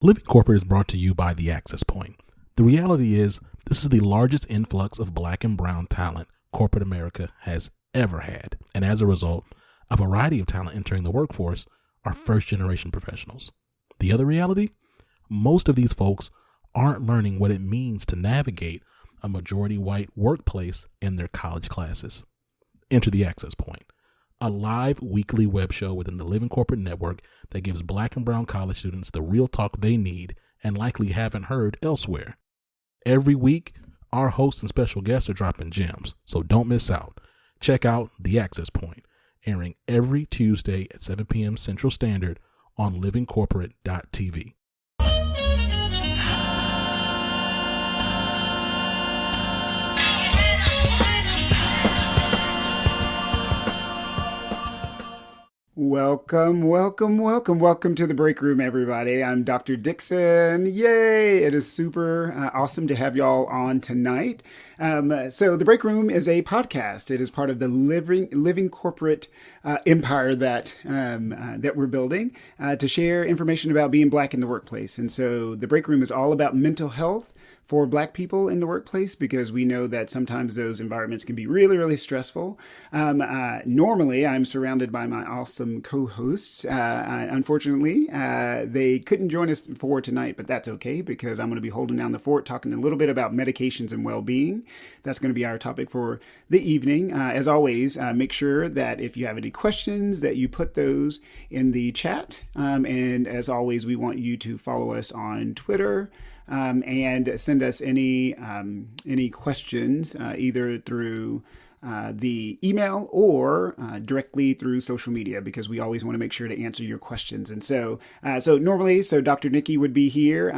Living Corporate is brought to you by The Access Point. The reality is, this is the largest influx of Black and brown talent corporate America has ever had. And as a result, a variety of talent entering the workforce are first-generation professionals. The other reality? Most of these folks aren't learning what it means to navigate a majority white workplace in their college classes. Enter The Access Point, a live weekly web show within the Living Corporate Network that gives Black and brown college students the real talk they need and likely haven't heard elsewhere. Every week, our hosts and special guests are dropping gems, so don't miss out. Check out The Access Point, airing every Tuesday at 7 p.m. Central Standard on livingcorporate.tv. Welcome to the break room, everybody. I'm Dr. Dixon. Yay! It is super awesome to have y'all on tonight. So the break room is a podcast. It is part of the living corporate empire that we're building to share information about being Black in the workplace. And so the break room is all about mental health for Black people in the workplace, because we know that sometimes those environments can be really, really stressful. Normally, I'm surrounded by my awesome co-hosts. Unfortunately, they couldn't join us for tonight, but that's okay, because I'm going to be holding down the fort, talking a little bit about medications and well-being. That's going to be our topic for the evening. As always, make sure that if you have any questions, that you put those in the chat. And as always, we want you to follow us on Twitter. And send us any questions either through the email or directly through social media, because we always want to make sure to answer your questions. And so normally, Dr. Nikki would be here,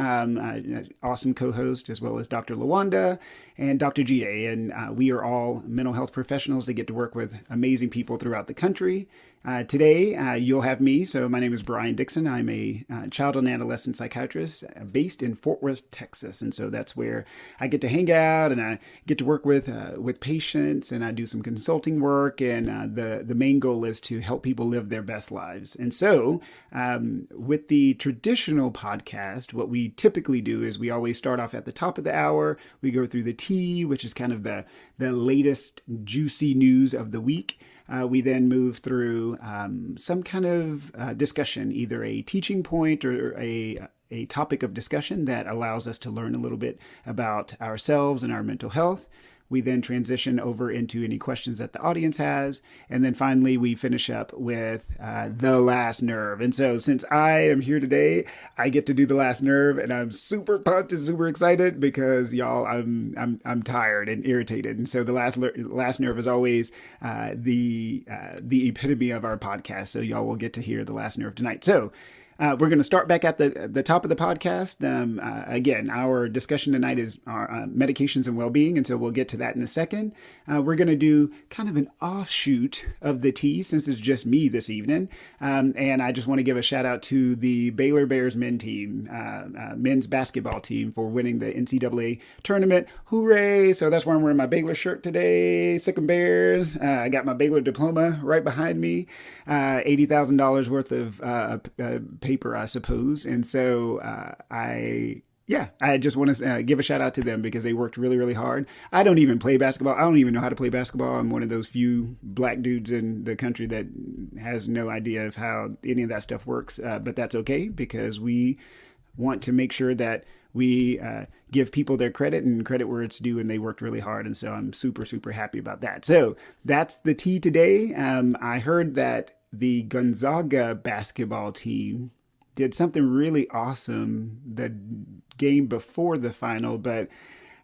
awesome co-host, as well as Dr. Lawanda and Dr. G.A. And we are all mental health professionals that get to work with amazing people throughout the country. Today, you'll have me. So my name is Brian Dixon. I'm a child and adolescent psychiatrist based in Fort Worth, Texas. And so that's where I get to hang out and I get to work with patients, and I do some consulting work. And the main goal is to help people live their best lives. And so with the traditional podcast, what we typically do is we always start off at the top of the hour. We go through the tea, which is kind of the latest juicy news of the week. We then move through some kind of discussion, either a teaching point or a topic of discussion that allows us to learn a little bit about ourselves and our mental health. We then transition over into any questions that the audience has. And then finally, we finish up with the last nerve. And so since I am here today, I get to do the last nerve, and I'm super pumped and super excited because y'all, I'm tired and irritated. And so the last nerve is always the epitome of our podcast. So y'all will get to hear the last nerve tonight. So we're going to start back at the top of the podcast. Again, our discussion tonight is our medications and well-being, and so we'll get to that in a second. We're going to do kind of an offshoot of the tea, since it's just me this evening. And I just want to give a shout out to the Baylor Bears men's basketball team for winning the NCAA tournament. Hooray! So that's why I'm wearing my Baylor shirt today. Sick 'em Bears. I got my Baylor diploma right behind me. $80,000 worth of paper, I suppose. And so I just want to give a shout out to them because they worked really, really hard. I don't even play basketball. I don't even know how to play basketball. I'm one of those few Black dudes in the country that has no idea of how any of that stuff works. But that's okay, because we want to make sure that we give people their credit and credit where it's due, and they worked really hard. And so I'm super, super happy about that. So that's the tea today. I heard that the Gonzaga basketball team did something really awesome the game before the final, but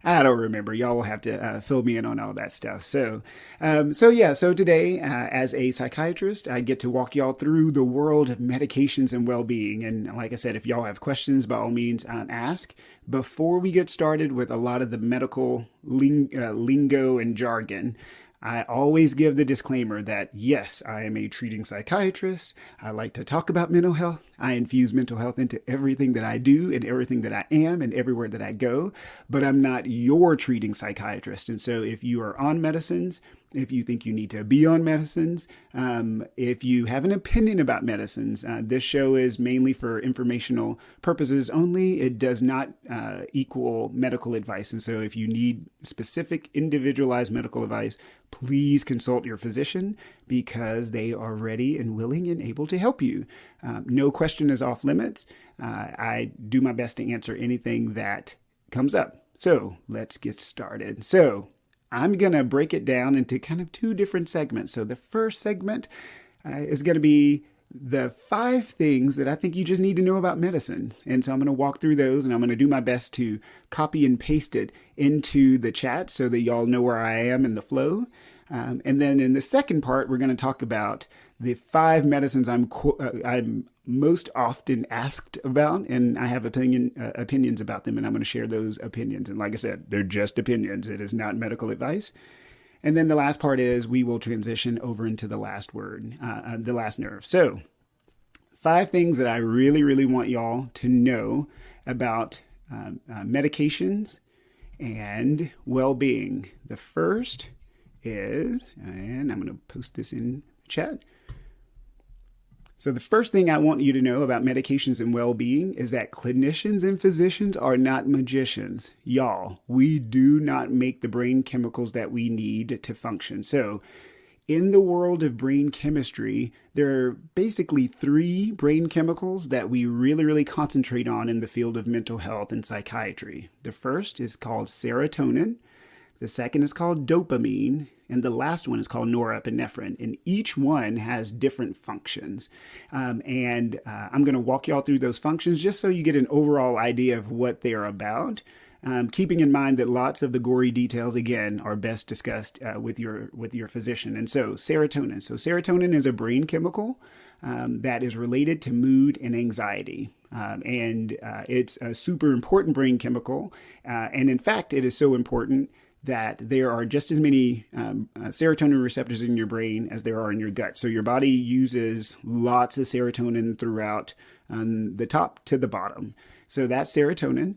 I don't remember. Y'all will have to fill me in on all that stuff. So today, as a psychiatrist, I get to walk y'all through the world of medications and well-being. And like I said, if y'all have questions, by all means, ask. Before we get started with a lot of the medical lingo and jargon, I always give the disclaimer that, yes, I am a treating psychiatrist. I like to talk about mental health, I infuse mental health into everything that I do and everything that I am and everywhere that I go, but I'm not your treating psychiatrist. And so if you are on medicines, if you think you need to be on medicines, if you have an opinion about medicines, this show is mainly for informational purposes only. It does not equal medical advice. And so if you need specific individualized medical advice, please consult your physician because they are ready and willing and able to help you. No question is off limits. I do my best to answer anything that comes up. So let's get started. So I'm going to break it down into kind of two different segments. So the first segment is going to be the 5 things that I think you just need to know about medicines. And so I'm going to walk through those and I'm going to do my best to copy and paste it into the chat so that y'all know where I am in the flow. And then in the second part, we're going to talk about the 5 medicines I'm most often asked about, and I have opinions about them, and I'm going to share those opinions. And like I said, they're just opinions. It is not medical advice. And then the last part is we will transition over into the last word, the last nerve. So 5 things that I really, really want y'all to know about medications and well-being. The first is, and I'm going to post this in the chat. So the first thing I want you to know about medications and well-being is that clinicians and physicians are not magicians. Y'all, we do not make the brain chemicals that we need to function. So in the world of brain chemistry, there are basically 3 brain chemicals that we really, really concentrate on in the field of mental health and psychiatry. The first is called serotonin. The second is called dopamine, and the last one is called norepinephrine. And each one has different functions. I'm going to walk y'all through those functions just so you get an overall idea of what they are about. Keeping in mind that lots of the gory details, again, are best discussed with your physician. And so serotonin. So serotonin is a brain chemical that is related to mood and anxiety. It's a super important brain chemical. And in fact, it is so important that there are just as many serotonin receptors in your brain as there are in your gut. So your body uses lots of serotonin throughout the top to the bottom. So that's serotonin.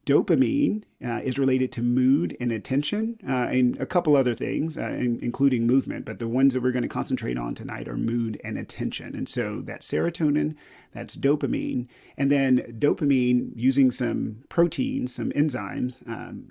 Dopamine is related to mood and attention and a couple other things, including movement. But the ones that we're going to concentrate on tonight are mood and attention. And so that's serotonin, that's dopamine. And then dopamine, using some proteins, some enzymes,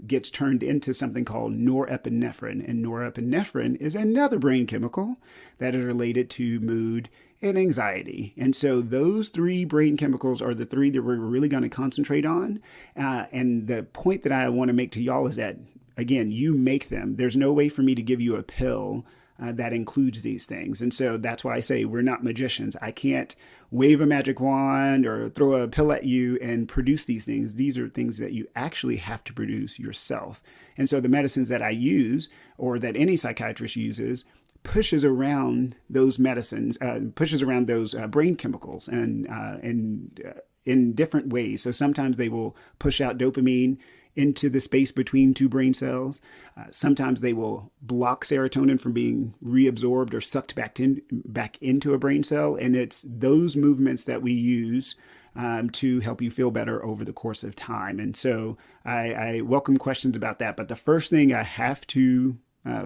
gets turned into something called norepinephrine. And norepinephrine is another brain chemical that is related to mood and anxiety. And so those 3 brain chemicals are the 3 that we're really going to concentrate on. And the point that I want to make to y'all is that, again, you make them. There's no way for me to give you a pill that includes these things. And so that's why I say we're not magicians. I can't wave a magic wand or throw a pill at you and produce these things. These are things that you actually have to produce yourself. And so the medicines that I use, or that any psychiatrist uses, pushes around those medicines, pushes around those brain chemicals and in different ways. So sometimes they will push out dopamine into the space between 2 brain cells. Sometimes they will block serotonin from being reabsorbed or sucked back into a brain cell. And it's those movements that we use to help you feel better over the course of time. And so I welcome questions about that. But the first thing I have to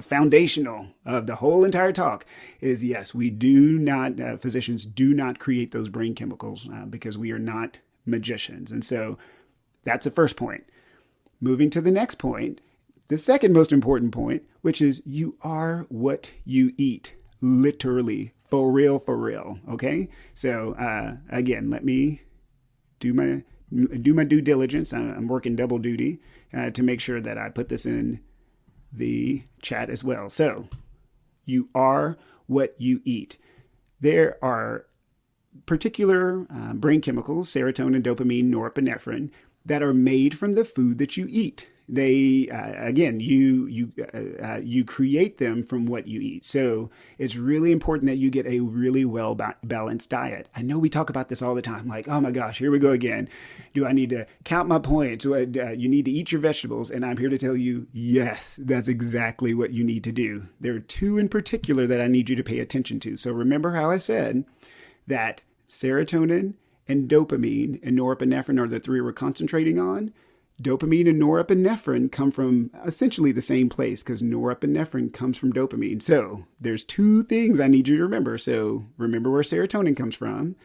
foundational of the whole entire talk is, yes, we do not, physicians do not create those brain chemicals because we are not magicians. And so that's the first point. Moving to the next point, the second most important point, which is you are what you eat, literally, for real, for real. Okay. So again, let me do my due diligence. I'm working double duty to make sure that I put this in the chat as well. So you are what you eat. There are particular brain chemicals, serotonin, dopamine, norepinephrine, that are made from the food that you eat. They, again, you create them from what you eat. So it's really important that you get a really well balanced diet. I know we talk about this all the time, like, oh my gosh, here we go again. Do I need to count my points? You need to eat your vegetables. And I'm here to tell you, yes, that's exactly what you need to do. There are 2 in particular that I need you to pay attention to. So remember how I said that serotonin, and dopamine and norepinephrine are the three we're concentrating on. Dopamine and norepinephrine come from essentially the same place because norepinephrine comes from dopamine. So there's two things I need you to remember. So remember where serotonin comes from.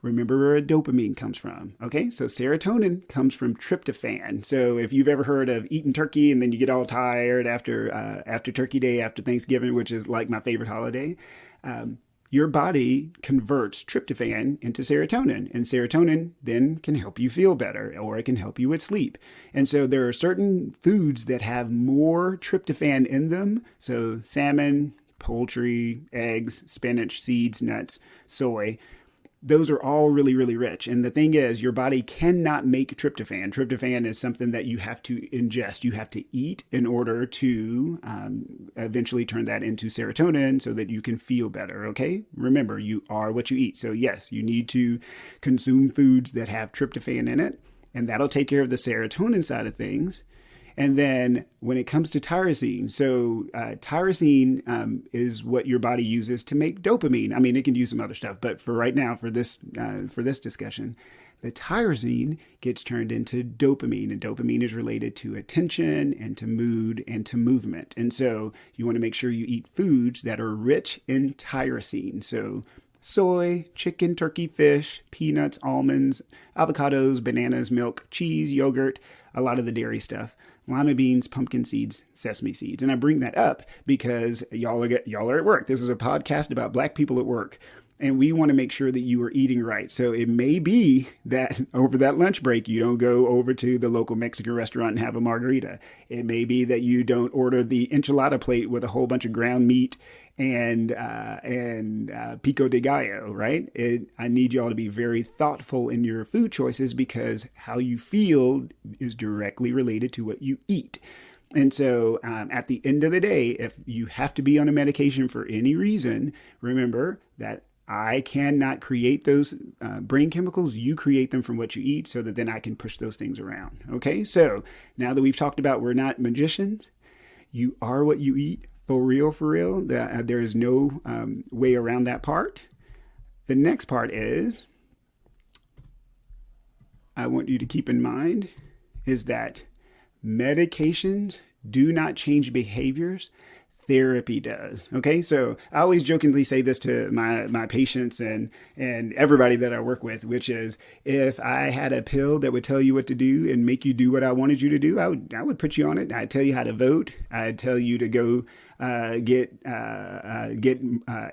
Remember where dopamine comes from. Okay, so serotonin comes from tryptophan. So if you've ever heard of eating turkey and then you get all tired after Turkey Day, after Thanksgiving, which is like my favorite holiday, your body converts tryptophan into serotonin, and serotonin then can help you feel better, or it can help you with sleep. And so there are certain foods that have more tryptophan in them. So salmon, poultry, eggs, spinach, seeds, nuts, soy. Those are all really, really rich. And the thing is, your body cannot make tryptophan. Tryptophan is something that you have to ingest. You have to eat in order to eventually turn that into serotonin so that you can feel better, okay? Remember, you are what you eat. So yes, you need to consume foods that have tryptophan in it, and that'll take care of the serotonin side of things. And then when it comes to tyrosine, so tyrosine is what your body uses to make dopamine. I mean, it can use some other stuff, but for right now, for this discussion, the tyrosine gets turned into dopamine, and dopamine is related to attention and to mood and to movement. And so you want to make sure you eat foods that are rich in tyrosine. So soy, chicken, turkey, fish, peanuts, almonds, avocados, bananas, milk, cheese, yogurt, a lot of the dairy stuff, lima beans, pumpkin seeds, sesame seeds. And I bring that up because y'all are at work. This is a podcast about Black people at work, and we want to make sure that you are eating right. So it may be that over that lunch break, you don't go over to the local Mexican restaurant and have a margarita. It may be that you don't order the enchilada plate with a whole bunch of ground meat and pico de gallo, right? I need y'all to be very thoughtful in your food choices because how you feel is directly related to what you eat. And so at the end of the day, if you have to be on a medication for any reason, remember that I cannot create those brain chemicals. You create them from what you eat so that then I can push those things around. Okay, so now that we've talked about we're not magicians, you are what you eat. For real, there is no way around that part. The next part is, I want you to keep in mind, is that medications do not change behaviors. Therapy does. Okay, so I always jokingly say this to my patients and everybody that I work with, which is if I had a pill that would tell you what to do and make you do what I wanted you to do, I would put you on it. I'd tell you how to vote. I'd tell you to go get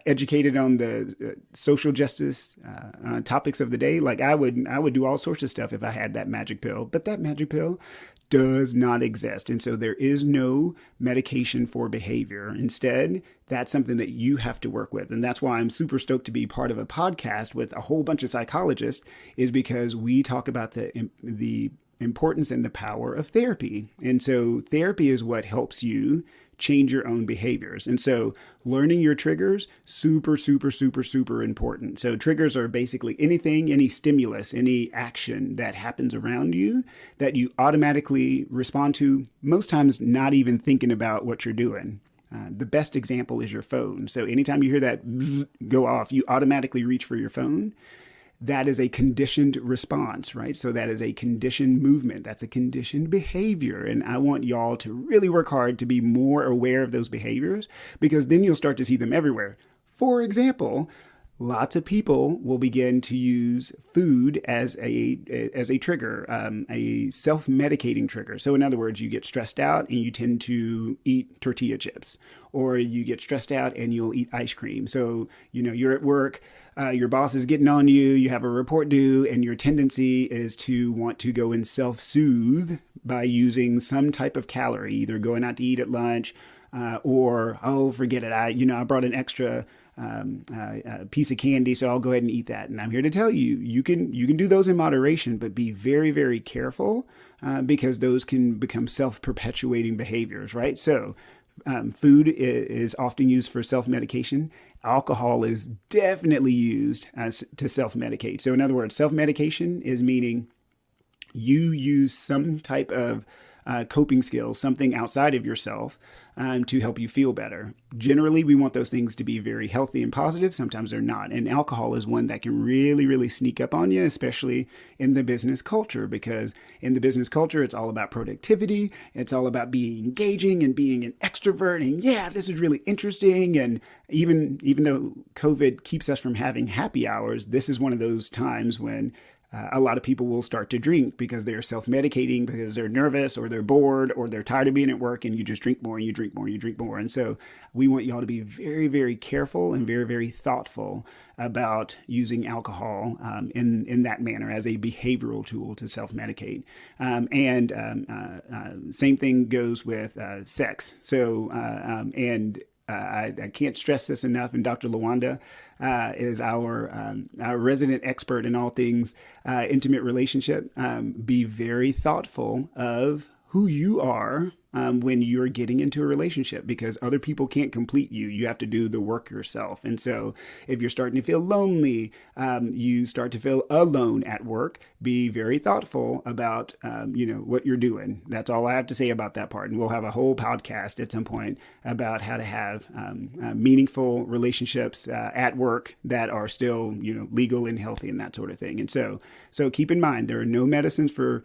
educated on the social justice topics of the day. Like I would do all sorts of stuff if I had that magic pill. But that magic pill does not exist. And so there is no medication for behavior. Instead, that's something that you have to work with. And that's why I'm super stoked to be part of a podcast with a whole bunch of psychologists, is because we talk about the importance and the power of therapy. And so therapy is what helps you change your own behaviors. And so learning your triggers, super, super, super, super important. So triggers are basically anything, any stimulus, any action that happens around you that you automatically respond to, most times not even thinking about what you're doing. The best example is your phone. So anytime you hear that bzz go off, you automatically reach for your phone. That is a conditioned response, right? So that is a conditioned movement. That's a conditioned behavior. And I want y'all to really work hard to be more aware of those behaviors, because then you'll start to see them everywhere. For example, lots of people will begin to use food as a trigger, a self-medicating trigger. So in other words, you get stressed out and you tend to eat tortilla chips, or you get stressed out and you'll eat ice cream. So, you're at work, your boss is getting on you, you have a report due, and your tendency is to want to go and self-soothe by using some type of calorie, either going out to eat at lunch, or, forget it, I brought an extra piece of candy, so I'll go ahead and eat that. And I'm here to tell you, you can do those in moderation, but be very, very careful because those can become self-perpetuating behaviors, right? So food is often used for self-medication. Alcohol is definitely used to self-medicate. So in other words, self-medication is meaning you use some type of coping skills, something outside of yourself to help you feel better. Generally, we want those things to be very healthy and positive. Sometimes they're not. And alcohol is one that can really, really sneak up on you, especially in the business culture, because in the business culture, it's all about productivity. It's all about being engaging and being an extrovert. And yeah, this is really interesting. And even though COVID keeps us from having happy hours, this is one of those times when a lot of people will start to drink because they're self-medicating, because they're nervous or they're bored or they're tired of being at work, and you just drink more and you drink more and you drink more. And so we want y'all to be very, very careful and very, very thoughtful about using alcohol in that manner as a behavioral tool to self-medicate. Same thing goes with sex. So, I can't stress this enough, and Dr. Lawanda is our resident expert in all things intimate relationship. Be very thoughtful of who you are when you're getting into a relationship, because other people can't complete you. You have to do the work yourself. And so if you're starting to feel lonely, you start to feel alone at work, be very thoughtful about, what you're doing. That's all I have to say about that part. And we'll have a whole podcast at some point about how to have meaningful relationships at work that are still, legal and healthy and that sort of thing. And so keep in mind, there are no medicines for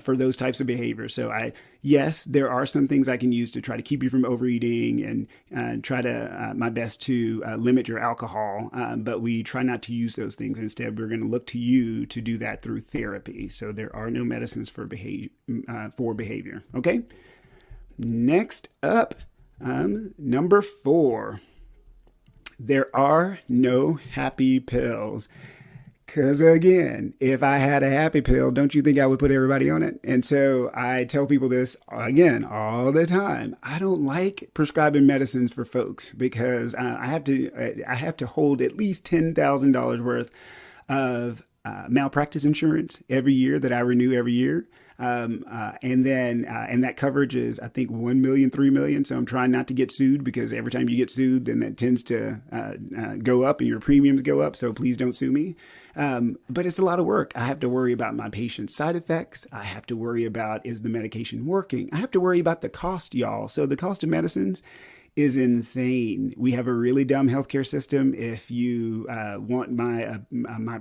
those types of behaviors. So yes, there are some things I can use to try to keep you from overeating and try to my best to limit your alcohol. But we try not to use those things. Instead, we're going to look to you to do that through therapy. So there are no medicines for behavior. Okay. Next up, number 4, there are no happy pills. Because again, if I had a happy pill, don't you think I would put everybody on it? And so I tell people this again all the time. I don't like prescribing medicines for folks because I have to hold at least $10,000 worth of malpractice insurance every year that I renew every year. And that coverage is, I think, 1 million, 3 million. So I'm trying not to get sued, because every time you get sued, then that tends to go up and your premiums go up. So please don't sue me. But it's a lot of work. I have to worry about my patient's side effects. I have to worry about, is the medication working? I have to worry about the cost, y'all. So the cost of medicines is insane. We have a really dumb healthcare system. If you want my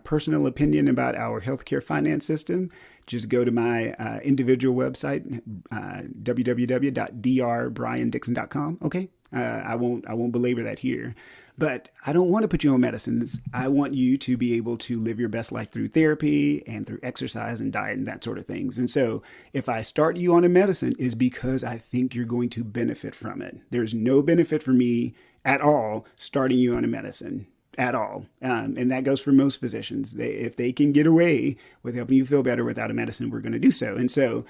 personal opinion about our healthcare finance system, just go to my individual website, www.drbriandixon.com. Okay, I won't belabor that here. But I don't want to put you on medicines. I want you to be able to live your best life through therapy and through exercise and diet and that sort of things. And so if I start you on a medicine, is because I think you're going to benefit from it. There's no benefit for me at all starting you on a medicine at all. And that goes for most physicians. If they can get away with helping you feel better without a medicine, we're going to do so. And so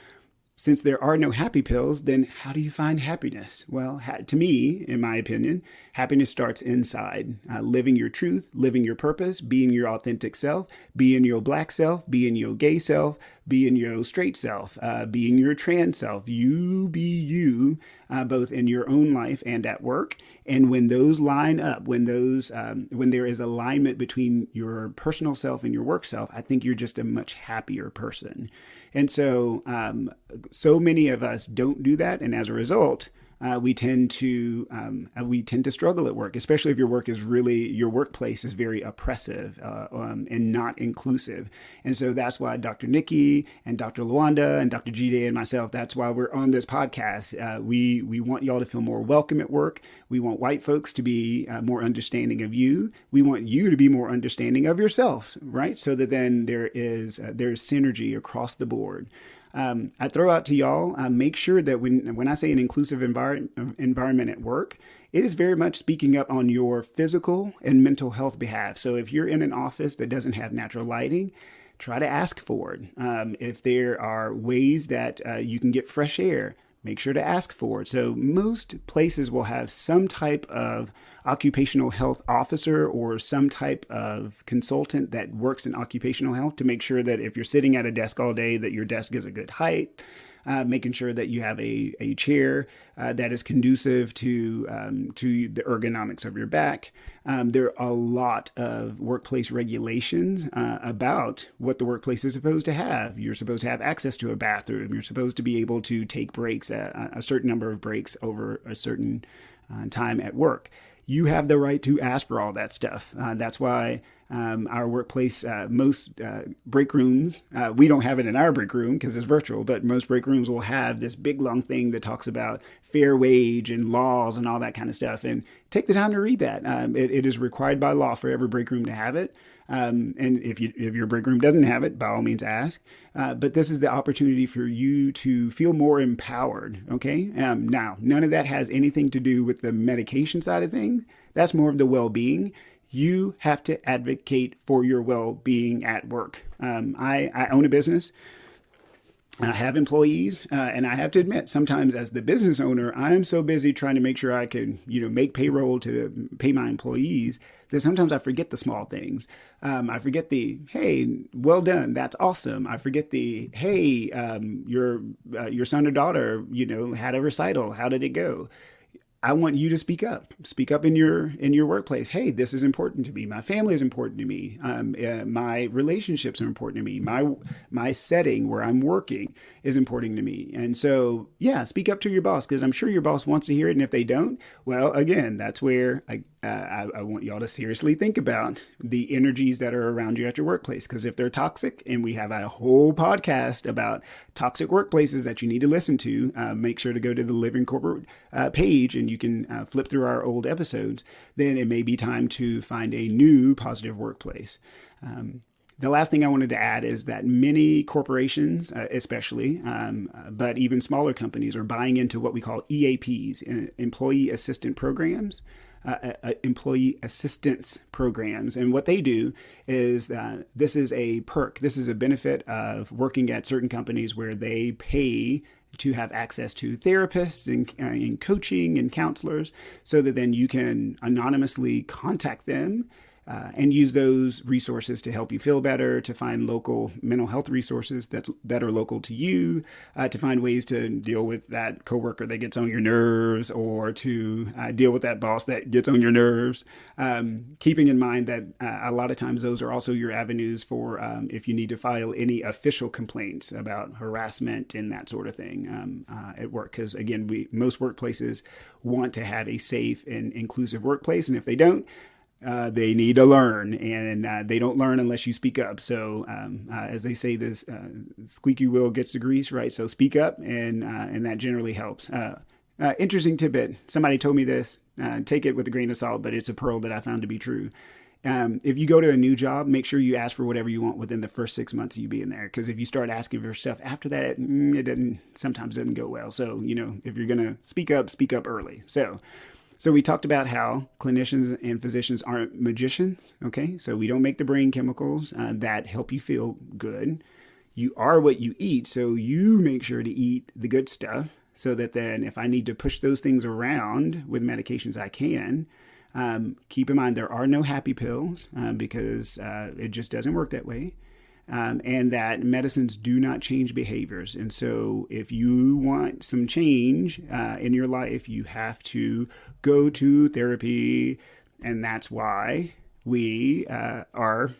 since there are no happy pills, then how do you find happiness? Well, to me, in my opinion, happiness starts inside. Living your truth, living your purpose, being your authentic self, being your black self, being your gay self, being your straight self, being your trans self. You be you, both in your own life and at work. And when those line up, when there is alignment between your personal self and your work self, I think you're just a much happier person. And so, so many of us don't do that, and as a result, we tend to struggle at work, especially if your workplace is very oppressive and not inclusive. And so that's why Dr. Nikki and Dr. Lawanda and Dr. Jide and myself, that's why we're on this podcast. We want y'all to feel more welcome at work. We want white folks to be more understanding of you. We want you to be more understanding of yourself, right? So that then there's synergy across the board. I throw out to y'all, make sure that when I say an inclusive environment at work, it is very much speaking up on your physical and mental health behalf. So if you're in an office that doesn't have natural lighting, try to ask for it. If there are ways that you can get fresh air, make sure to ask for it. So most places will have some type of occupational health officer or some type of consultant that works in occupational health to make sure that if you're sitting at a desk all day, that your desk is a good height, making sure that you have a chair that is conducive to the ergonomics of your back. There are a lot of workplace regulations about what the workplace is supposed to have. You're supposed to have access to a bathroom. You're supposed to be able to take breaks, a certain number of breaks over a certain time at work. You have the right to ask for all that stuff. That's why our workplace, most break rooms, we don't have it in our break room because it's virtual, but most break rooms will have this big long thing that talks about fair wage and laws and all that kind of stuff. And take the time to read that. It is required by law for every break room to have it. And if your break room doesn't have it, by all means ask. But this is the opportunity for you to feel more empowered. Okay. Now, none of that has anything to do with the medication side of things. That's more of the well-being. You have to advocate for your well-being at work. I own a business. I have employees, and I have to admit, sometimes as the business owner, I'm so busy trying to make sure I can, make payroll to pay my employees that sometimes I forget the small things. I forget the, hey, well done, that's awesome. I forget the, hey, your son or daughter, had a recital. How did it go? I want you to speak up. Speak up in your workplace. Hey, this is important to me. My family is important to me. My relationships are important to me. My setting where I'm working is important to me. And so, yeah, speak up to your boss because I'm sure your boss wants to hear it. And if they don't, well, again, that's where I want y'all to seriously think about the energies that are around you at your workplace. Because if they're toxic, and we have a whole podcast about toxic workplaces that you need to listen to, make sure to go to the Living Corporate page and you can flip through our old episodes, then it may be time to find a new positive workplace. The last thing I wanted to add is that many corporations, especially, but even smaller companies, are buying into what we call EAPs, employee assistant programs. Employee assistance programs. And what they do is that this is a perk. This is a benefit of working at certain companies where they pay to have access to therapists and coaching and counselors so that then you can anonymously contact them and use those resources to help you feel better, to find local mental health resources that are local to you, to find ways to deal with that coworker that gets on your nerves, or to deal with that boss that gets on your nerves. Keeping in mind that a lot of times those are also your avenues for if you need to file any official complaints about harassment and that sort of thing at work. Because again, most workplaces want to have a safe and inclusive workplace, and if they don't, they need to learn, and they don't learn unless you speak up. So, as they say, this squeaky wheel gets the grease, right? So speak up, and that generally helps. Interesting tidbit. Somebody told me this. Take it with a grain of salt, but it's a pearl that I found to be true. If you go to a new job, make sure you ask for whatever you want within the first 6 months of you being there. Because if you start asking for stuff after that, it sometimes doesn't go well. So, if you're going to speak up early. So we talked about how clinicians and physicians aren't magicians, okay? So we don't make the brain chemicals that help you feel good. You are what you eat, so you make sure to eat the good stuff so that then if I need to push those things around with medications, I can. Keep in mind there are no happy pills because it just doesn't work that way. And that medicines do not change behaviors. And so if you want some change in your life, you have to go to therapy. And that's why we are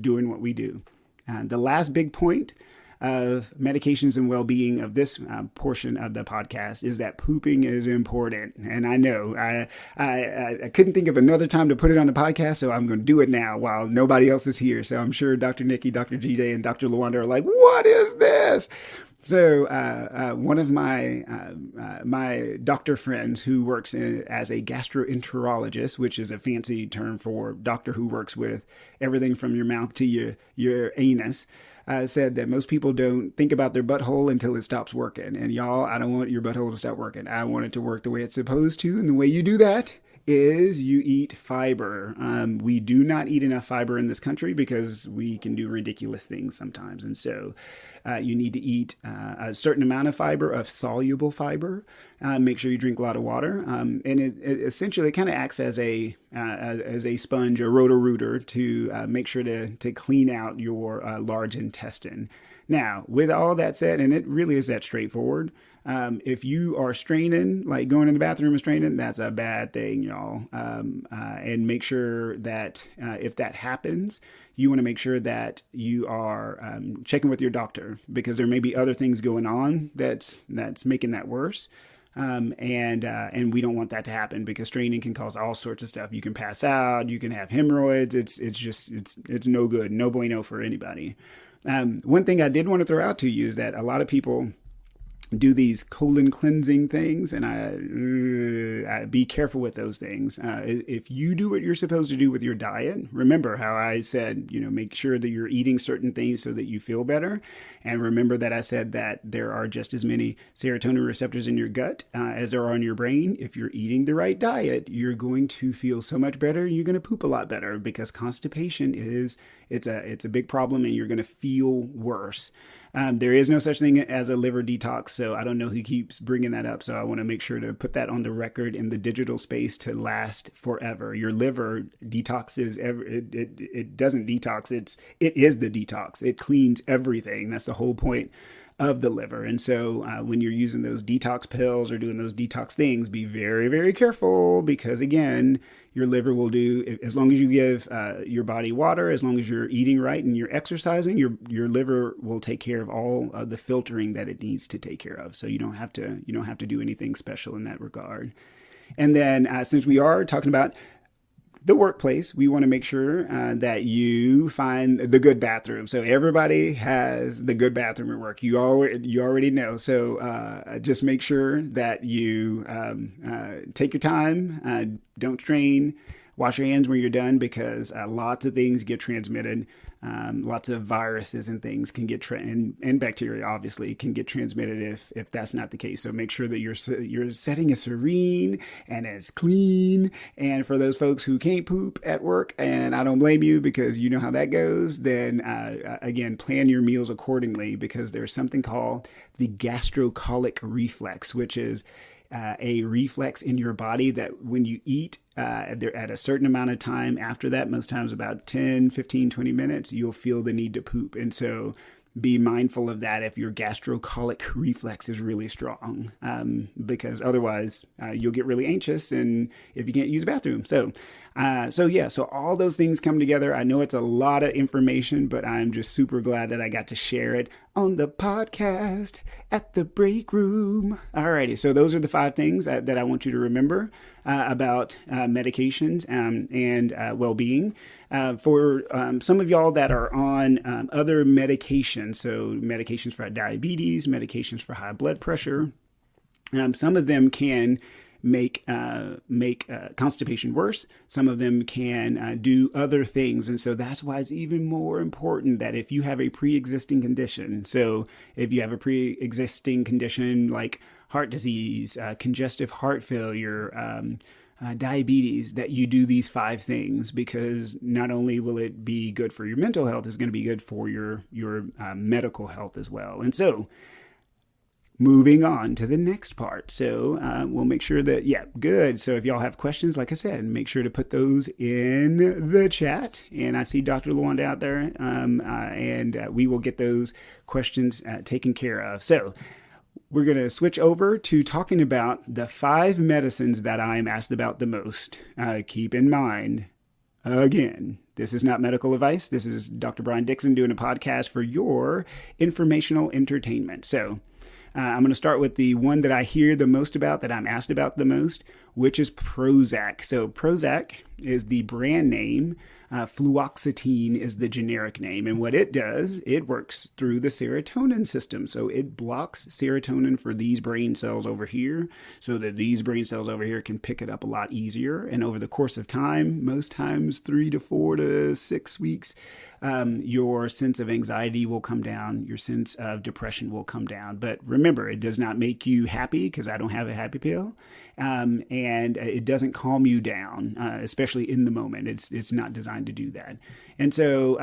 doing what we do. The last big point of medications and well-being of this portion of the podcast is that pooping is important. And I know I couldn't think of another time to put it on the podcast, so I'm going to do it now while nobody else is here. So I'm sure Dr. Nikki, Dr. GJ, and Dr. Lawanda are like, what is this? So one of my doctor friends who works as a gastroenterologist, which is a fancy term for doctor who works with everything from your mouth to your anus, said that most people don't think about their butthole until it stops working. And y'all, I don't want your butthole to stop working. I want it to work the way it's supposed to. And the way you do that is you eat fiber. We do not eat enough fiber in this country because we can do ridiculous things sometimes. And so you need to eat a certain amount of fiber, of soluble fiber. Make sure you drink a lot of water. And it essentially kind of acts as a sponge, a roto-rooter to make sure to clean out your large intestine. Now, with all that said, and it really is that straightforward, if you are straining, like going in the bathroom and straining, that's a bad thing, y'all. And make sure that if that happens, you want to make sure that you are checking with your doctor, because there may be other things going on that's making that worse. And we don't want that to happen, because straining can cause all sorts of stuff. You can pass out, you can have hemorrhoids. It's no good, no bueno for anybody. One thing I did want to throw out to you is that a lot of people do these colon cleansing things, and I be careful with those things. If you do what you're supposed to do with your diet, remember how I said, make sure that you're eating certain things so that you feel better. And remember that I said that there are just as many serotonin receptors in your gut as there are in your brain. If you're eating the right diet, you're going to feel so much better. You're going to poop a lot better, because constipation it's a big problem, and you're going to feel worse. There is no such thing as a liver detox, so I don't know who keeps bringing that up. So I want to make sure to put that on the record in the digital space to last forever. Your liver detoxes. It doesn't detox. It is the detox. It cleans everything. That's the whole point of the liver. And so when you're using those detox pills or doing those detox things, be very, very careful, because again, your liver will do, as long as you give your body water, as long as you're eating right and you're exercising, your liver will take care of all of the filtering that it needs to take care of. So you don't have to do anything special in that regard. And then since we are talking about the workplace, we want to make sure that you find the good bathroom. So everybody has the good bathroom at work. You already know. So just make sure that you take your time, don't strain, wash your hands when you're done, because lots of things get transmitted. Lots of viruses and things can get and bacteria obviously can get transmitted if that's not the case. So make sure that your setting is serene and as clean. And for those folks who can't poop at work, and I don't blame you, because you know how that goes, then again, plan your meals accordingly, because there's something called the gastrocolic reflex, which is a reflex in your body that when you eat at a certain amount of time after that, most times about 10, 15, 20 minutes, you'll feel the need to poop. And so be mindful of that if your gastrocolic reflex is really strong, because otherwise you'll get really anxious and if you can't use a bathroom. So all those things come together. I know it's a lot of information, but I'm just super glad that I got to share it on the podcast at the break room. Alrighty, so those are the 5 things that I want you to remember about medications and well-being. For some of y'all that are on other medications, so medications for diabetes, medications for high blood pressure, some of them can make constipation worse. Some of them can do other things. And so that's why it's even more important that if you have a pre-existing condition, so if you have a pre-existing condition like heart disease, congestive heart failure, diabetes, that you do these 5 things, because not only will it be good for your mental health, it's going to be good for your medical health as well. And so moving on to the next part. So we'll make sure that, good. So if y'all have questions, like I said, make sure to put those in the chat. And I see Dr. Lawanda out there, and we will get those questions taken care of. So we're going to switch over to talking about the 5 medicines that I'm asked about the most. Keep in mind, again, this is not medical advice. This is Dr. Brian Dixon doing a podcast for your informational entertainment. So I'm going to start with the one that I hear the most about, that I'm asked about the most, which is Prozac. So Prozac is the brand name. Fluoxetine is the generic name. And what it does, it works through the serotonin system. So it blocks serotonin for these brain cells over here, so that these brain cells over here can pick it up a lot easier. And over the course of time, most times 3 to 4 to 6 weeks, your sense of anxiety will come down. Your sense of depression will come down. But remember, it does not make you happy, because I don't have a happy pill. And it doesn't calm you down, especially in the moment. It's not designed to do that. And so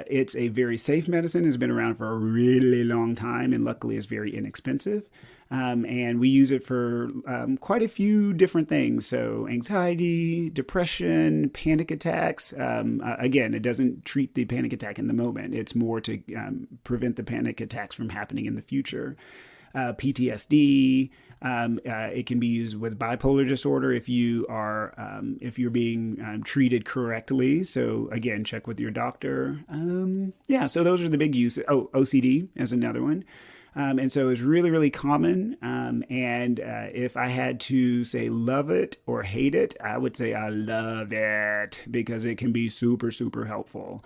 it's a very safe medicine. It's been around for a really long time, and luckily is very inexpensive. And we use it for quite a few different things. So anxiety, depression, panic attacks. Again, it doesn't treat the panic attack in the moment. It's more to prevent the panic attacks from happening in the future. PTSD. It can be used with bipolar disorder if you're being treated correctly. So again, check with your doctor. So those are the big uses. Oh, OCD is another one. And so it's really, really common. And if I had to say love it or hate it, I would say I love it because it can be super, super helpful.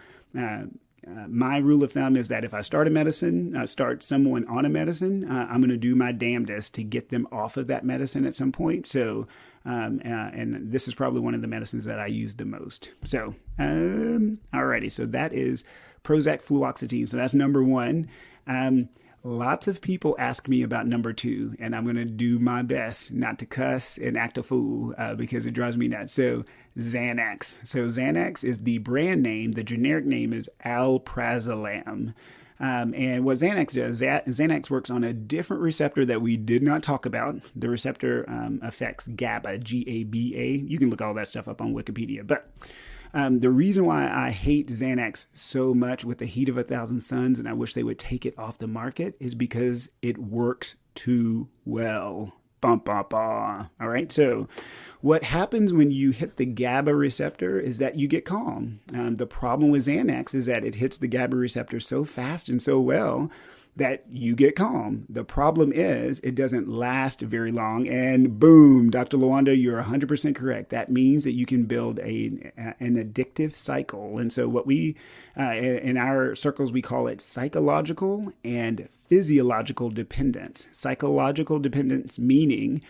My rule of thumb is that if I start someone on a medicine, I'm going to do my damnedest to get them off of that medicine at some point. So, and this is probably one of the medicines that I use the most. So, alrighty. So that is Prozac fluoxetine. So that's number one. Lots of people ask me about number two, and I'm going to do my best not to cuss and act a fool because it drives me nuts. So Xanax. So Xanax is the brand name. The generic name is alprazolam. And what Xanax does, Xanax works on a different receptor that we did not talk about. The receptor affects GABA, G-A-B-A. You can look all that stuff up on Wikipedia. But the reason why I hate Xanax so much with the heat of 1,000 suns, and I wish they would take it off the market, is because it works too well. Bum, bum, bum. All right. So what happens when you hit the GABA receptor is that you get calm. The problem with Xanax is that it hits the GABA receptor so fast and so well that you get calm. The problem is it doesn't last very long. And boom, Dr. Lawanda, you're 100% correct. That means that you can build an addictive cycle. And so what we, in our circles, we call it psychological and physiological dependence. Psychological dependence meaning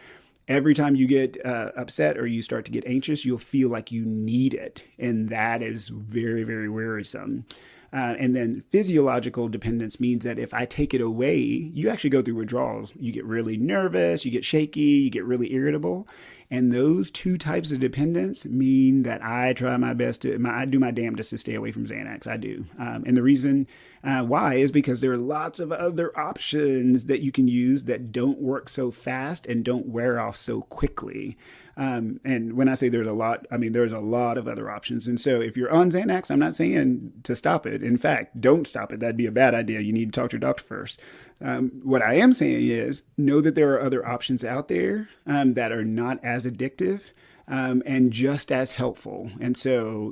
every time you get upset or you start to get anxious, you'll feel like you need it. And that is very, very worrisome. And then physiological dependence means that if I take it away, you actually go through withdrawals. You get really nervous, you get shaky, you get really irritable. And those two types of dependence mean that I try my best I do my damnedest to stay away from Xanax. I do. And the reason why is because there are lots of other options that you can use that don't work so fast and don't wear off so quickly. And when I say there's a lot, I mean, there's a lot of other options. And so if you're on Xanax, I'm not saying to stop it. In fact, don't stop it. That'd be a bad idea. You need to talk to your doctor first. What I am saying is know that there are other options out there that are not as addictive and just as helpful. And so,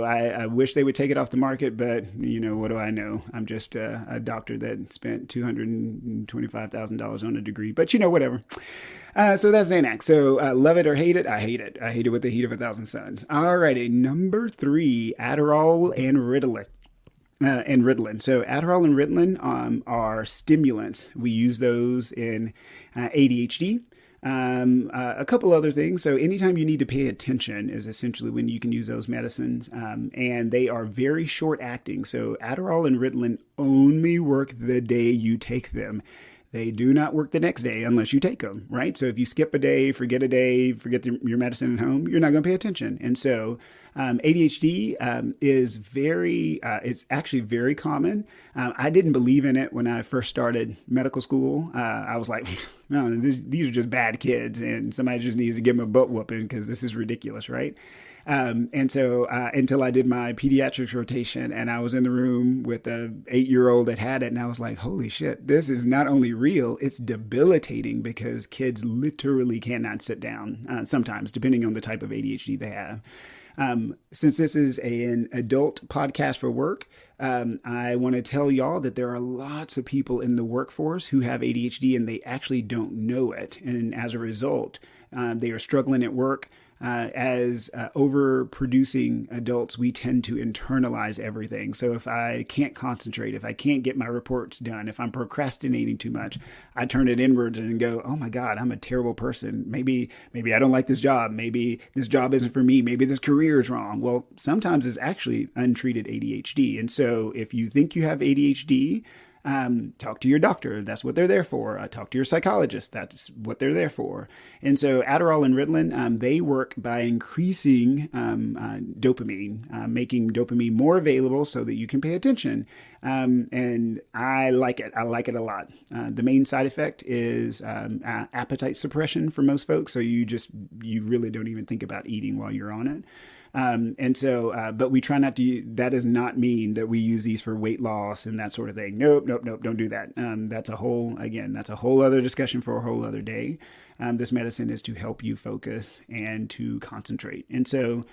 I wish they would take it off the market, but what do I know? I'm just a doctor that spent $225,000 on a degree, but whatever. So that's Xanax. So love it or hate it. I hate it. I hate it with the heat of 1,000 suns. Alrighty. Number 3, Adderall and Ritalin. So Adderall and Ritalin are stimulants. We use those in ADHD. A couple other things. So anytime you need to pay attention is essentially when you can use those medicines. And they are very short acting. So Adderall and Ritalin only work the day you take them. They do not work the next day unless you take them, right? So if you skip a day, forget your medicine at home, you're not going to pay attention. And so ADHD is it's actually very common. I didn't believe in it when I first started medical school. I was like, no, these are just bad kids and somebody just needs to give them a butt whooping because this is ridiculous, right? And so until I did my pediatrics rotation and I was in the room with a 8-year-old that had it, and I was like, holy shit, this is not only real, it's debilitating because kids literally cannot sit down sometimes, depending on the type of ADHD they have. Since this is an adult podcast for work, I want to tell y'all that there are lots of people in the workforce who have ADHD and they actually don't know it. And as a result, they are struggling at work. As overproducing adults, we tend to internalize everything. So if I can't concentrate, if I can't get my reports done, if I'm procrastinating too much, I turn it inwards and go, oh my God, I'm a terrible person. Maybe I don't like this job. Maybe this job isn't for me. Maybe this career is wrong. Well, sometimes it's actually untreated ADHD. And so if you think you have ADHD, talk to your doctor. That's what they're there for. Talk to your psychologist. That's what they're there for. And so Adderall and Ritalin, they work by increasing dopamine, making dopamine more available so that you can pay attention. And I like it. I like it a lot. The main side effect is appetite suppression for most folks. So you really don't even think about eating while you're on it. But we try not to, that does not mean that we use these for weight loss and that sort of thing. Nope, don't do that. That's a whole other discussion for a whole other day. This medicine is to help you focus and to concentrate. And so,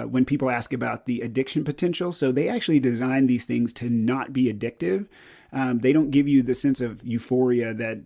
when people ask about the addiction potential, so they actually design these things to not be addictive. They don't give you the sense of euphoria that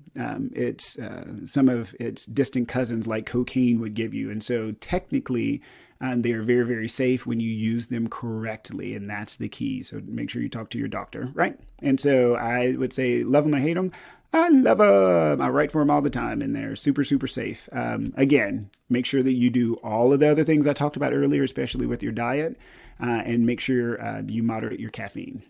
it's some of its distant cousins like cocaine would give you. And so technically, they are very, very safe when you use them correctly. And that's the key. So make sure you talk to your doctor, right? And so I would say, love them or hate them. I love them. I write for them all the time, and they're super, super safe. Again, make sure that you do all of the other things I talked about earlier, especially with your diet, and make sure you moderate your caffeine.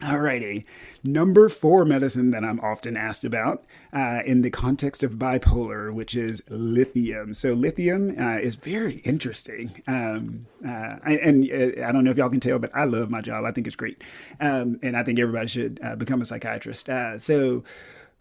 Alrighty, number 4 medicine that I'm often asked about in the context of bipolar, which is lithium. So lithium is very interesting. And I don't know if y'all can tell, but I love my job. I think it's great. And I think everybody should become a psychiatrist. So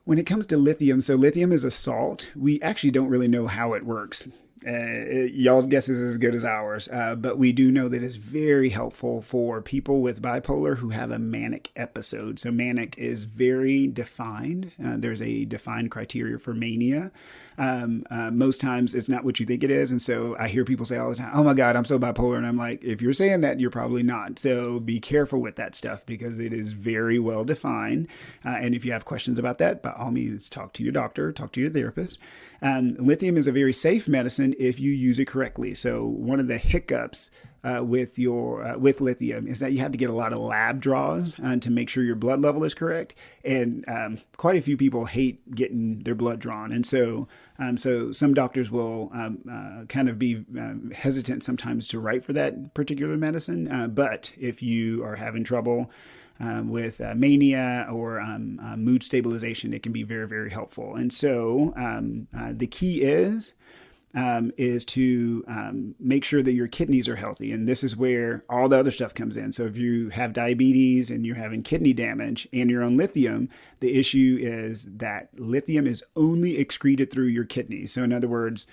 when it comes to lithium, so lithium is a salt. We actually don't really know how it works. Y'all's guess is as good as ours, but we do know that it's very helpful for people with bipolar who have a manic episode. So manic is very defined. There's a defined criteria for mania. Most times it's not what you think it is. And so I hear people say all the time, oh my God, I'm so bipolar. And I'm like, if you're saying that, you're probably not. So be careful with that stuff because it is very well defined. And if you have questions about that, by all means, talk to your doctor, talk to your therapist. Lithium is a very safe medicine if you use it correctly. So one of the hiccups with lithium is that you have to get a lot of lab draws to make sure your blood level is correct. And quite a few people hate getting their blood drawn. And so some doctors will kind of be hesitant sometimes to write for that particular medicine. But if you are having trouble with mania or mood stabilization, it can be very, very helpful. And so the key is to make sure that your kidneys are healthy. And this is where all the other stuff comes in. So if you have diabetes and you're having kidney damage and you're on lithium, the issue is that lithium is only excreted through your kidneys. So in other words,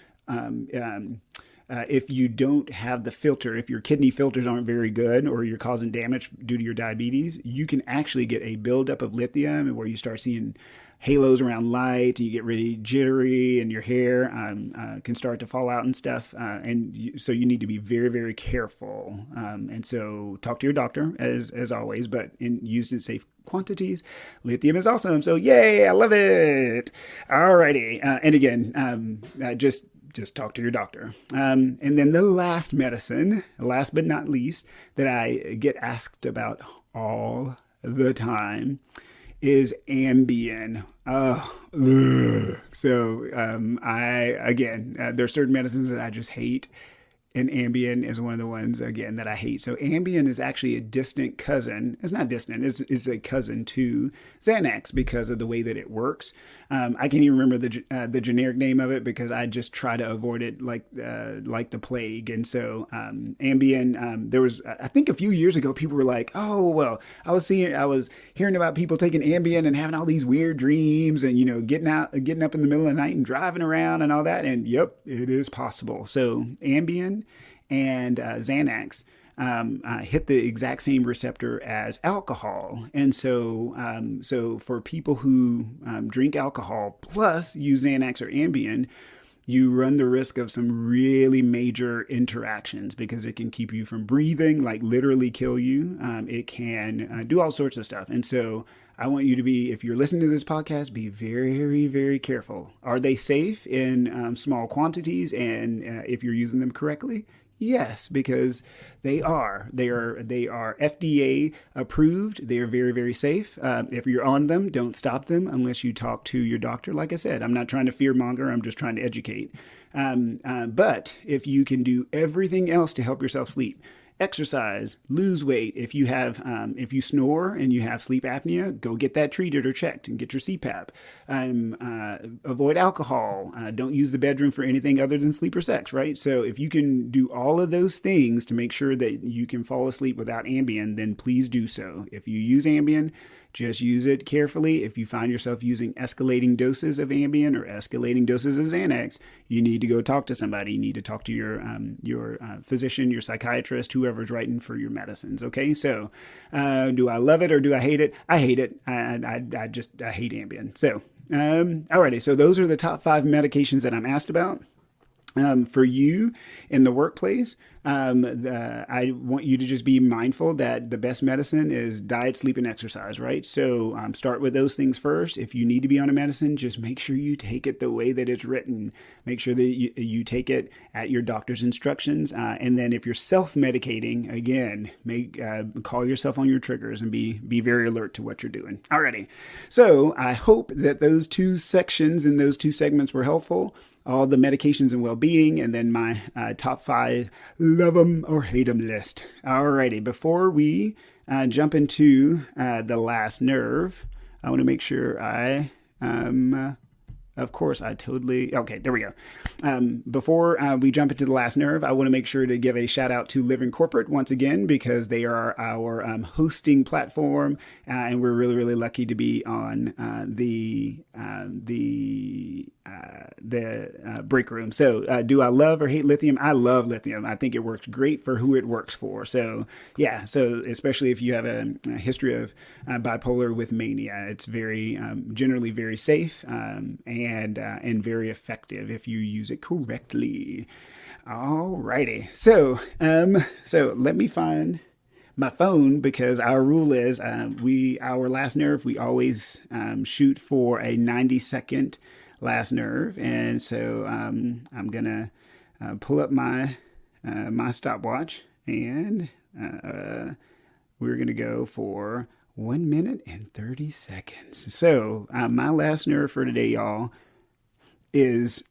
if you don't have the filter, if your kidney filters aren't very good or you're causing damage due to your diabetes, you can actually get a buildup of lithium where you start seeing halos around light and you get really jittery and your hair can start to fall out and stuff. So you need to be very, very careful. And so talk to your doctor as always, but used in safe quantities. Lithium is awesome. So yay, I love it. Alrighty. And again, just talk to your doctor. And then the last medicine, last but not least, that I get asked about all the time is Ambien. There's certain medicines that I just hate. And Ambien is one of the ones, again, that I hate. So Ambien is actually a distant cousin. It's not distant. It's a cousin to Xanax because of the way that it works. I can't even remember the generic name of it because I just try to avoid it like the plague. And so Ambien, there was, I think a few years ago, people were like, oh, well, I was hearing about people taking Ambien and having all these weird dreams and, getting up in the middle of the night and driving around and all that. And yep, it is possible. So Ambien and Xanax hit the exact same receptor as alcohol. And so for people who drink alcohol plus use Xanax or Ambien, you run the risk of some really major interactions because it can keep you from breathing, like literally kill you. It can do all sorts of stuff. And so I want you to be, if you're listening to this podcast, be very, very careful. Are they safe in small quantities? And if you're using them correctly? Yes, because they are. They are FDA approved. They are very, very safe. If you're on them, don't stop them unless you talk to your doctor. Like I said, I'm not trying to fearmonger. I'm just trying to educate. But if you can do everything else to help yourself sleep, exercise, lose weight. If you have, if you snore and you have sleep apnea, go get that treated or checked and get your CPAP. Avoid alcohol. Don't use the bedroom for anything other than sleep or sex, right? So if you can do all of those things to make sure that you can fall asleep without Ambien, then please do so. If you use Ambien, just use it carefully. If you find yourself using escalating doses of Ambien or escalating doses of Xanax, you need to go talk to somebody. You need to talk to your physician, your psychiatrist, whoever's writing for your medicines. Okay, so do I love it or do I hate it? I hate it. I hate Ambien. So alrighty, so those are the top 5 medications that I'm asked about. For you in the workplace, I want you to just be mindful that the best medicine is diet, sleep, and exercise, right? So start with those things first. If you need to be on a medicine, just make sure you take it the way that it's written. Make sure that you take it at your doctor's instructions. And then if you're self-medicating, again, call yourself on your triggers and be very alert to what you're doing. Alrighty. So I hope that those 2 sections and those 2 segments were helpful. All the medications and well-being, and then my top 5 love them or hate them list. Alrighty, before we jump into the last nerve, I want to make sure of course, okay, there we go. Before we jump into the last nerve, I want to make sure to give a shout out to Living Corporate once again, because they are our hosting platform, and we're really, really lucky to be on the break room. So do I love or hate lithium? I love lithium. I think it works great for who it works for. So yeah, so especially if you have a history of bipolar with mania, it's very generally very safe and very effective if you use it correctly. Alrighty, so let me find my phone, because our rule is our last nerve, we always shoot for a 90-second last nerve, and so I'm gonna pull up my stopwatch, and we're gonna go for 1 minute and 30 seconds. So my last nerve for today, y'all, is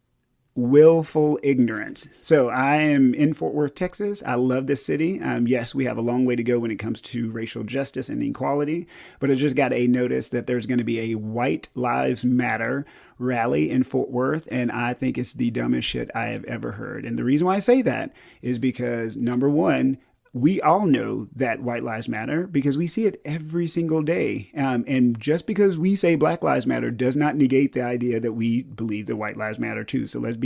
willful ignorance. So I am in Fort Worth, Texas. I love this city. Yes, we have a long way to go when it comes to racial justice and equality, but I just got a notice that there's going to be a White Lives Matter rally in Fort Worth, and I think it's the dumbest shit I have ever heard. And the reason why I say that is because, number one, we all know that white lives matter because we see it every single day. And just because we say Black Lives Matter does not negate the idea that we believe that white lives matter too. So let's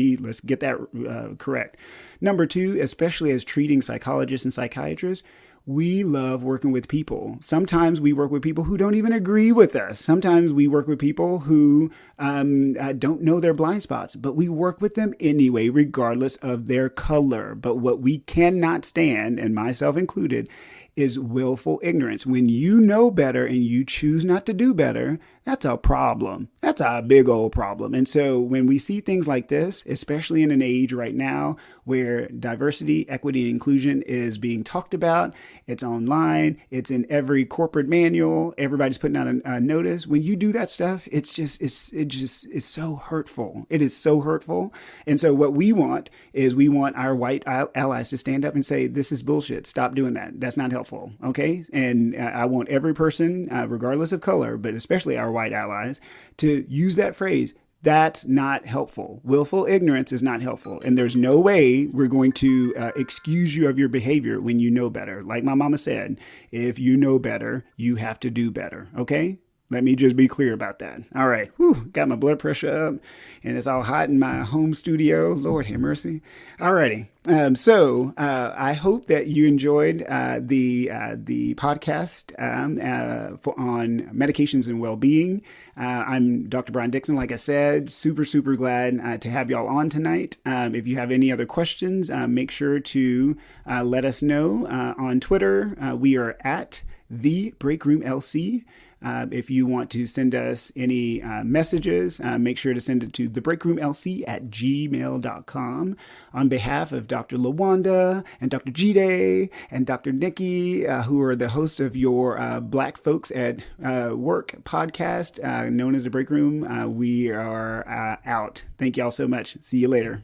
get that correct. Number two, especially as treating psychologists and psychiatrists, we love working with people. Sometimes we work with people who don't even agree with us. Sometimes we work with people who don't know their blind spots, but we work with them anyway, regardless of their color. But what we cannot stand, and myself included, is willful ignorance. When you know better and you choose not to do better, that's a problem. That's a big old problem. And so when we see things like this, especially in an age right now where diversity, equity, and inclusion is being talked about, it's online, it's in every corporate manual, everybody's putting out a notice. When you do that stuff, it's so hurtful. It is so hurtful. And so what we want is our white allies to stand up and say, this is bullshit. Stop doing that. That's not helpful. Okay. And I want every person, regardless of color, but especially our white allies, to use that phrase. That's not helpful. Willful ignorance is not helpful. And there's no way we're going to excuse you of your behavior when you know better. Like my mama said, if you know better, you have to do better. Okay? Let me just be clear about that. All right. Whew, got my blood pressure up and it's all hot in my home studio. Lord have mercy. All righty. So I hope that you enjoyed the podcast on medications and well-being. I'm Dr. Brian Dixon. Like I said, super, super glad to have y'all on tonight. If you have any other questions, make sure to let us know on Twitter. We are at the Break Room LC. If you want to send us any messages, make sure to send it to thebreakroomlc@gmail.com. On behalf of Dr. Lawanda and Dr. Jide and Dr. Nikki, who are the hosts of your Black Folks at Work podcast, known as The Break Room, we are out. Thank y'all so much. See you later.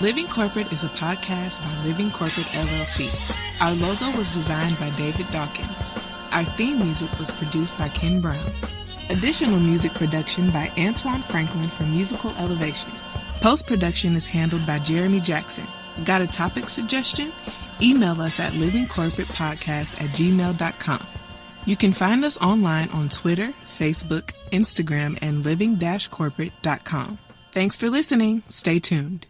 Living Corporate is a podcast by Living Corporate LLC. Our logo was designed by David Dawkins. Our theme music was produced by Ken Brown. Additional music production by Antoine Franklin for Musical Elevation. Post-production is handled by Jeremy Jackson. Got a topic suggestion? Email us at livingcorporatepodcast@gmail.com. You can find us online on Twitter, Facebook, Instagram, and living-corporate.com. Thanks for listening. Stay tuned.